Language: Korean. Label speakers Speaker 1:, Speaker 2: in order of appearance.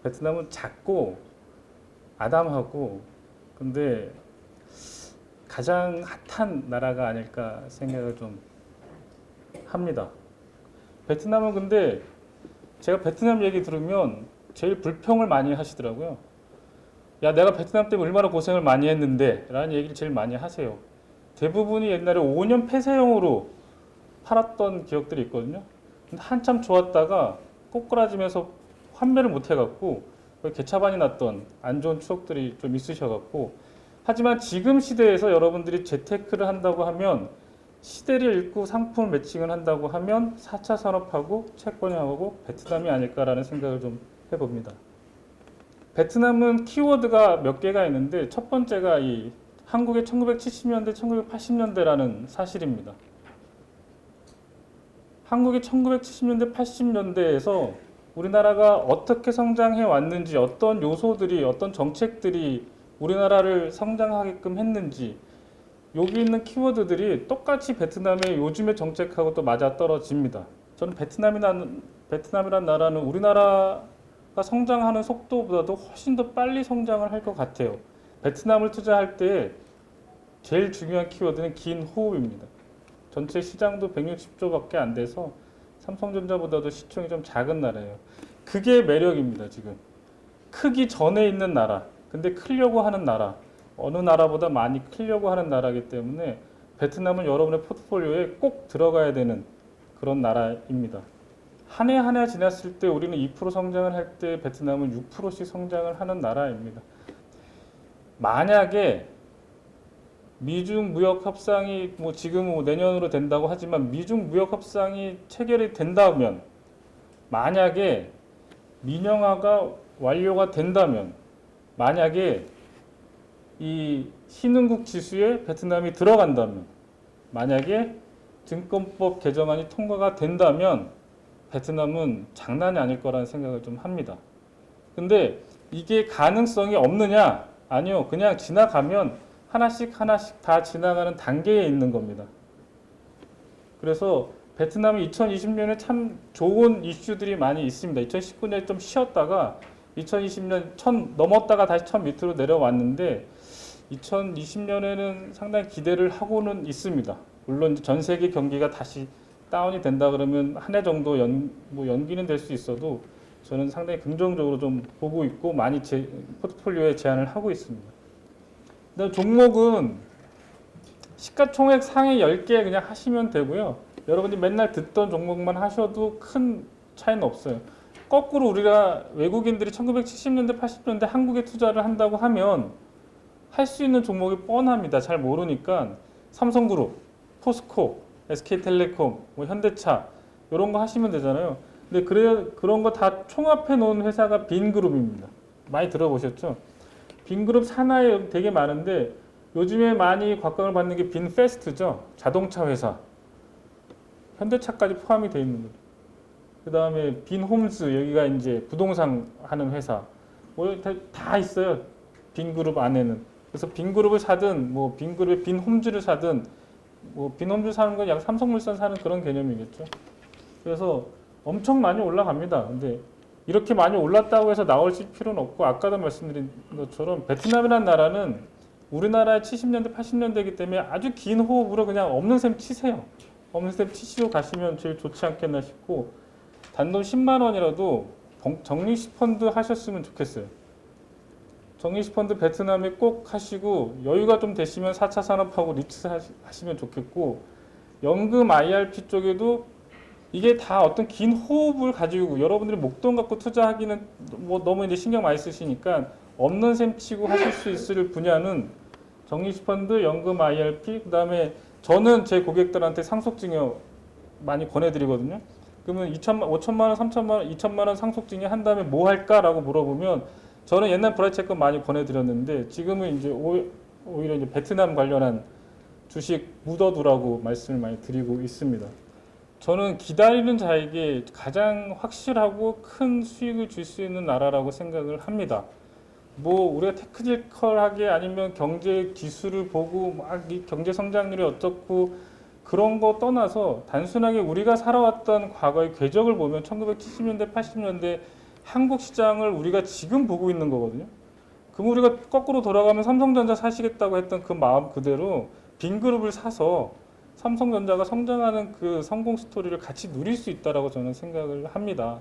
Speaker 1: 베트남은 작고 아담하고 근데 가장 핫한 나라가 아닐까 생각을 좀 합니다. 베트남은 근데 제가 베트남 얘기 들으면 제일 불평을 많이 하시더라고요. 야, 내가 베트남 때문에 얼마나 고생을 많이 했는데 라는 얘기를 제일 많이 하세요. 대부분이 옛날에 5년 폐쇄형으로 팔았던 기억들이 있거든요. 근데 한참 좋았다가 꼬꾸라지면서 환멸을 못 해갖고 개차반이 났던 안 좋은 추억들이 좀 있으셔갖고 하지만 지금 시대에서 여러분들이 재테크를 한다고 하면 시대를 읽고 상품을 매칭을 한다고 하면 4차 산업하고 채권형하고 베트남이 아닐까라는 생각을 좀 해봅니다. 베트남은 키워드가 몇 개가 있는데 첫 번째가 이 한국의 1970년대, 1980년대라는 사실입니다. 한국이 1970년대, 80년대에서 우리나라가 어떻게 성장해 왔는지, 어떤 요소들이, 어떤 정책들이 우리나라를 성장하게끔 했는지, 여기 있는 키워드들이 똑같이 베트남의 요즘의 정책하고 또 맞아떨어집니다. 저는 베트남이란 나라는 우리나라가 성장하는 속도보다도 훨씬 더 빨리 성장을 할 것 같아요. 베트남을 투자할 때 제일 중요한 키워드는 긴 호흡입니다. 전체 시장도 160조밖에 안 돼서 삼성전자보다도 시총이 좀 작은 나라예요. 그게 매력입니다, 지금. 크기 전에 있는 나라, 근데 크려고 하는 나라, 어느 나라보다 많이 크려고 하는 나라이기 때문에 베트남은 여러분의 포트폴리오에 꼭 들어가야 되는 그런 나라입니다. 한 해 한 해 지났을 때 우리는 2% 성장을 할 때 베트남은 6%씩 성장을 하는 나라입니다. 만약에 미중 무역 협상이 지금 내년으로 된다고 하지만 미중 무역 협상이 체결이 된다면 만약에 민영화가 완료가 된다면 만약에 이 신흥국 지수에 베트남이 들어간다면 만약에 증권법 개정안이 통과가 된다면 베트남은 장난이 아닐 거라는 생각을 좀 합니다. 근데 이게 가능성이 없느냐? 아니요. 그냥 지나가면 하나씩 하나씩 다 지나가는 단계에 있는 겁니다. 그래서 베트남이 2020년에 참 좋은 이슈들이 많이 있습니다. 2019년에 좀 쉬었다가 2020년 1000 넘었다가 다시 1000 밑으로 내려왔는데 2020년에는 상당히 기대를 하고는 있습니다. 물론 전 세계 경기가 다시 다운이 된다 그러면 한 해 정도 연기는 될 수 있어도 저는 상당히 긍정적으로 좀 보고 있고 많이 제 포트폴리오에 제안을 하고 있습니다. 그다음 종목은 시가총액 상위 10개 그냥 하시면 되고요. 여러분이 맨날 듣던 종목만 하셔도 큰 차이는 없어요. 거꾸로 우리가 외국인들이 1970년대, 80년대 한국에 투자를 한다고 하면 할 수 있는 종목이 뻔합니다. 잘 모르니까 삼성그룹, 포스코, SK텔레콤, 현대차 이런 거 하시면 되잖아요. 근데 그런 거 다 총합해 놓은 회사가 빈그룹입니다. 많이 들어보셨죠? 빈그룹 산하에 되게 많은데 요즘에 많이 곽광을 받는 게 빈페스트죠. 자동차 회사. 현대차까지 포함이 되어 있는 거죠. 그 다음에 빈홈즈 여기가 이제 부동산 하는 회사. 다 있어요. 빈그룹 안에는. 그래서 빈그룹을 사든 빈그룹의 빈홈즈를 사든 빈홈즈 사는 건 약 삼성물산 사는 그런 개념이겠죠. 그래서 엄청 많이 올라갑니다. 근데 이렇게 많이 올랐다고 해서 나오실 필요는 없고 아까도 말씀드린 것처럼 베트남이라는 나라는 우리나라의 70년대, 80년대이기 때문에 아주 긴 호흡으로 그냥 없는 셈 치세요. 없는 셈 치시고 가시면 제일 좋지 않겠나 싶고 단돈 10만 원이라도 적립식 펀드 하셨으면 좋겠어요. 적립식 펀드 베트남에 꼭 하시고 여유가 좀 되시면 4차 산업하고 리츠 하시면 좋겠고 연금 IRP 쪽에도 이게 다 어떤 긴 호흡을 가지고 여러분들이 목돈 갖고 투자하기는 너무 이제 신경 많이 쓰시니까 없는 셈 치고 하실 수 있을 분야는 적립식 펀드, 연금 IRP, 그다음에 저는 제 고객들한테 상속증여 많이 권해드리거든요. 그러면 5천만 원, 3천만 원, 2천만 원 상속증여 한 다음에 뭐 할까라고 물어보면 저는 옛날 브라이체크 많이 권해드렸는데 지금은 이제 오히려 이제 베트남 관련한 주식 묻어두라고 말씀을 많이 드리고 있습니다. 저는 기다리는 자에게 가장 확실하고 큰 수익을 줄 수 있는 나라라고 생각을 합니다. 우리가 테크니컬하게 아니면 경제 기술을 보고 막 이 경제 성장률이 어떻고 그런 거 떠나서 단순하게 우리가 살아왔던 과거의 궤적을 보면 1970년대, 80년대 한국 시장을 우리가 지금 보고 있는 거거든요. 그럼 우리가 거꾸로 돌아가면 삼성전자 사시겠다고 했던 그 마음 그대로 빈 그룹을 사서 삼성전자가 성장하는 그 성공 스토리를 같이 누릴 수 있다라고 저는 생각을 합니다.